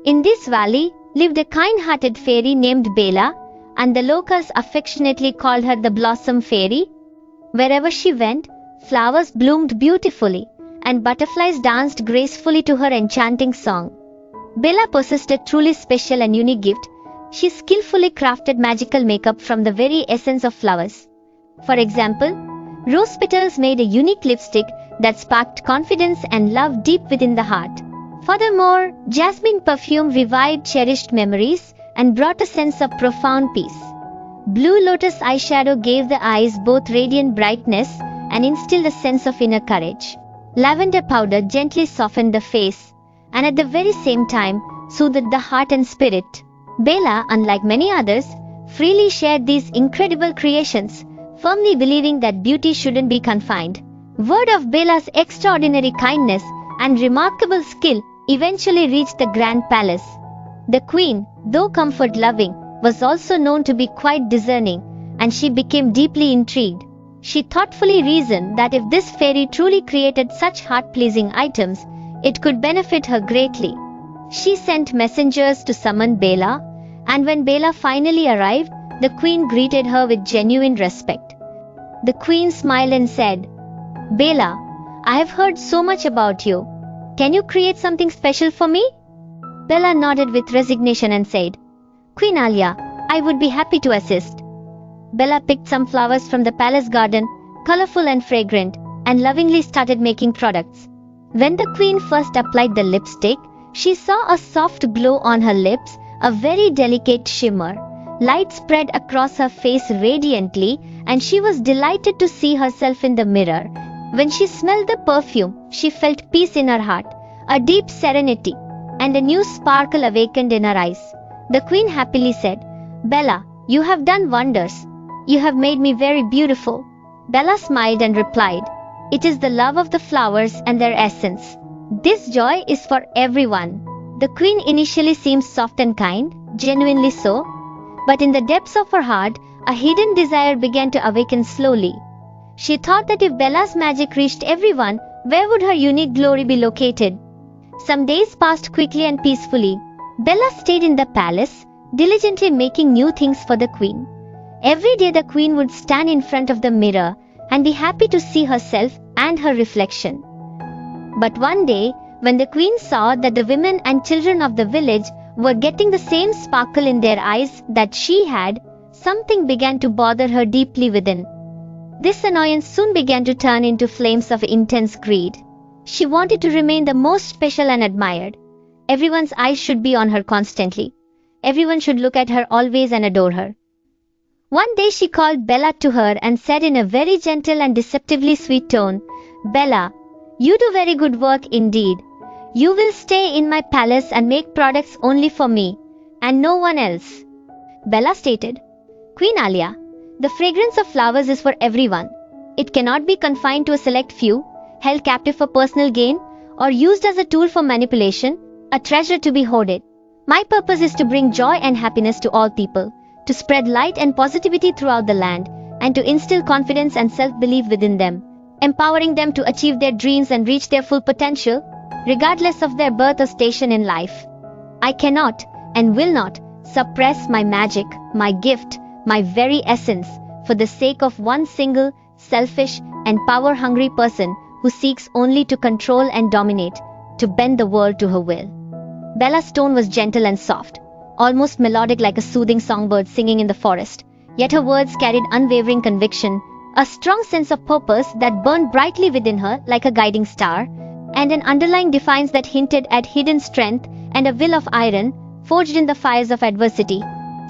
In this valley lived a kind-hearted fairy named Bela, and the locals affectionately called her the Blossom Fairy. Wherever she went, flowers bloomed beautifully, and butterflies danced gracefully to her enchanting song. Bella possessed a truly special and unique gift. She skillfully crafted magical makeup from the very essence of flowers. For example, rose petals made a unique lipstick that sparked confidence and love deep within the heart. Furthermore, jasmine perfume revived cherished memories and brought a sense of profound peace. Blue lotus eyeshadow gave the eyes both radiant brightness and instilled a sense of inner courage. Lavender powder gently softened the face and at the very same time soothed the heart and spirit. Bella, unlike many others, freely shared these incredible creations, firmly believing that beauty shouldn't be confined. Word of Bella's extraordinary kindness and remarkable skill eventually reached the grand palace. The queen, though comfort-loving, was also known to be quite discerning, and she became deeply intrigued. She thoughtfully reasoned that if this fairy truly created such heart-pleasing items, it could benefit her greatly. She sent messengers to summon Bella, and when Bella finally arrived, the queen greeted her with genuine respect. The queen smiled and said, "Bella, I have heard so much about you. Can you create something special for me?" Bella nodded with resignation and said, "Queen Alia, I would be happy to assist." Bella picked some flowers from the palace garden, colorful and fragrant, and lovingly started making products. When the queen first applied the lipstick, she saw a soft glow on her lips, a very delicate shimmer. Light spread across her face radiantly, and she was delighted to see herself in the mirror. When she smelled the perfume, she felt peace in her heart, a deep serenity, and a new sparkle awakened in her eyes. The queen happily said, "Bella, you have done wonders. You have made me very beautiful." Bella smiled and replied, "It is the love of the flowers and their essence. This joy is for everyone." The queen initially seemed soft and kind, genuinely so, but in the depths of her heart, a hidden desire began to awaken slowly. She thought that if Bella's magic reached everyone, where would her unique glory be located? Some days passed quickly and peacefully. Bella stayed in the palace, diligently making new things for the queen. Every day the queen would stand in front of the mirror and be happy to see herself and her reflection. But one day, when the queen saw that the women and children of the village were getting the same sparkle in their eyes that she had, something began to bother her deeply within. This annoyance soon began to turn into flames of intense greed. She wanted to remain the most special and admired. Everyone's eyes should be on her constantly. Everyone should look at her always and adore her. One day she called Bella to her and said in a very gentle and deceptively sweet tone, "Bella, you do very good work indeed. You will stay in my palace and make products only for me, and no one else." Bella stated, "Queen Alia, the fragrance of flowers is for everyone. It cannot be confined to a select few, held captive for personal gain, or used as a tool for manipulation, a treasure to be hoarded. My purpose is to bring joy and happiness to all people, to spread light and positivity throughout the land, and to instill confidence and self-belief within them, empowering them to achieve their dreams and reach their full potential, regardless of their birth or station in life. I cannot and will not suppress my magic, my gift, my very essence, for the sake of one single, selfish, and power-hungry person who seeks only to control and dominate, to bend the world to her will." Bella's tone was gentle and soft, almost melodic like a soothing songbird singing in the forest, yet her words carried unwavering conviction, a strong sense of purpose that burned brightly within her like a guiding star, and an underlying defiance that hinted at hidden strength and a will of iron, forged in the fires of adversity.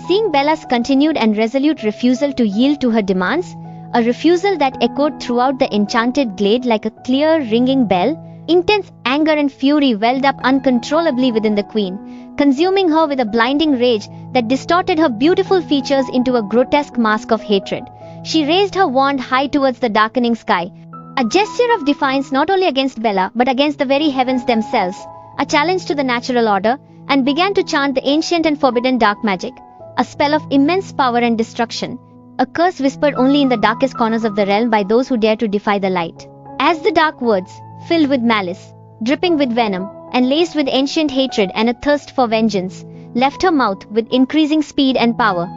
Seeing Bella's continued and resolute refusal to yield to her demands, a refusal that echoed throughout the enchanted glade like a clear, ringing bell, intense anger and fury welled up uncontrollably within the queen, consuming her with a blinding rage that distorted her beautiful features into a grotesque mask of hatred. She raised her wand high towards the darkening sky, a gesture of defiance not only against Bella but against the very heavens themselves, a challenge to the natural order, and began to chant the ancient and forbidden dark magic, a spell of immense power and destruction, a curse whispered only in the darkest corners of the realm by those who dare to defy the light. As the dark words, filled with malice, dripping with venom, and laced with ancient hatred and a thirst for vengeance, left her mouth with increasing speed and power,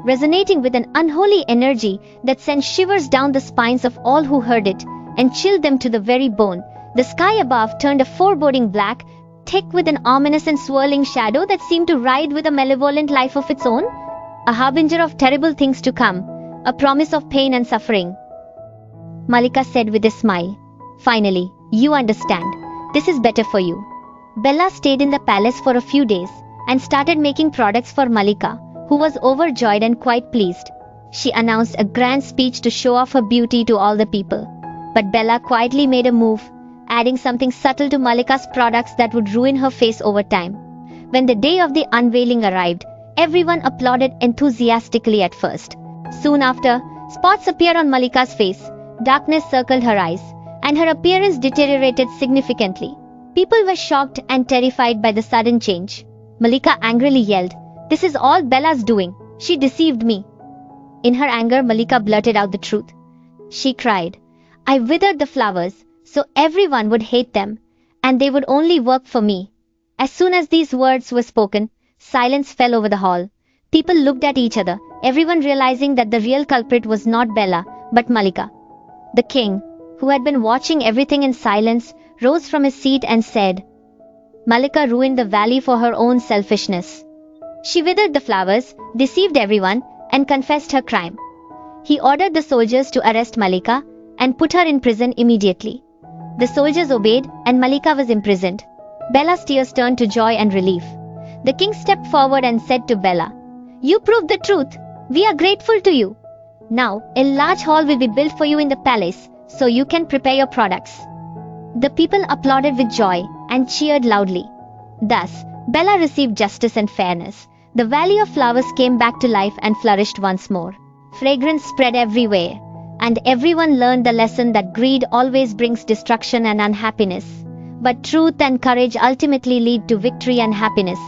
resonating with an unholy energy that sent shivers down the spines of all who heard it and chilled them to the very bone. The sky above turned a foreboding black, thick with an ominous and swirling shadow that seemed to ride with a malevolent life of its own, a harbinger of terrible things to come, a promise of pain and suffering. Malika said with a smile, "Finally, you understand. This is better for you." Bella stayed in the palace for a few days and started making products for Malika, who was overjoyed and quite pleased. She announced a grand speech to show off her beauty to all the people. But Bella quietly made a move, adding something subtle to Malika's products that would ruin her face over time. When the day of the unveiling arrived, everyone applauded enthusiastically at first. Soon after, spots appeared on Malika's face, darkness circled her eyes, and her appearance deteriorated significantly. People were shocked and terrified by the sudden change. Malika angrily yelled, "This is all Bella's doing. She deceived me." In her anger, Malika blurted out the truth. She cried, "I withered the flowers, so everyone would hate them, and they would only work for me." As soon as these words were spoken, silence fell over the hall. People looked at each other, everyone realizing that the real culprit was not Bella, but Malika. The king, who had been watching everything in silence, rose from his seat and said, "Malika ruined the valley for her own selfishness. She withered the flowers, deceived everyone, and confessed her crime." He ordered the soldiers to arrest Malika and put her in prison immediately. The soldiers obeyed, and Malika was imprisoned. Bella's tears turned to joy and relief. The king stepped forward and said to Bella, "You proved the truth. We are grateful to you. Now, a large hall will be built for you in the palace, so you can prepare your products." The people applauded with joy and cheered loudly. Thus, Bella received justice and fairness. The Valley of Flowers came back to life and flourished once more. Fragrance spread everywhere, and everyone learned the lesson that greed always brings destruction and unhappiness, but truth and courage ultimately lead to victory and happiness.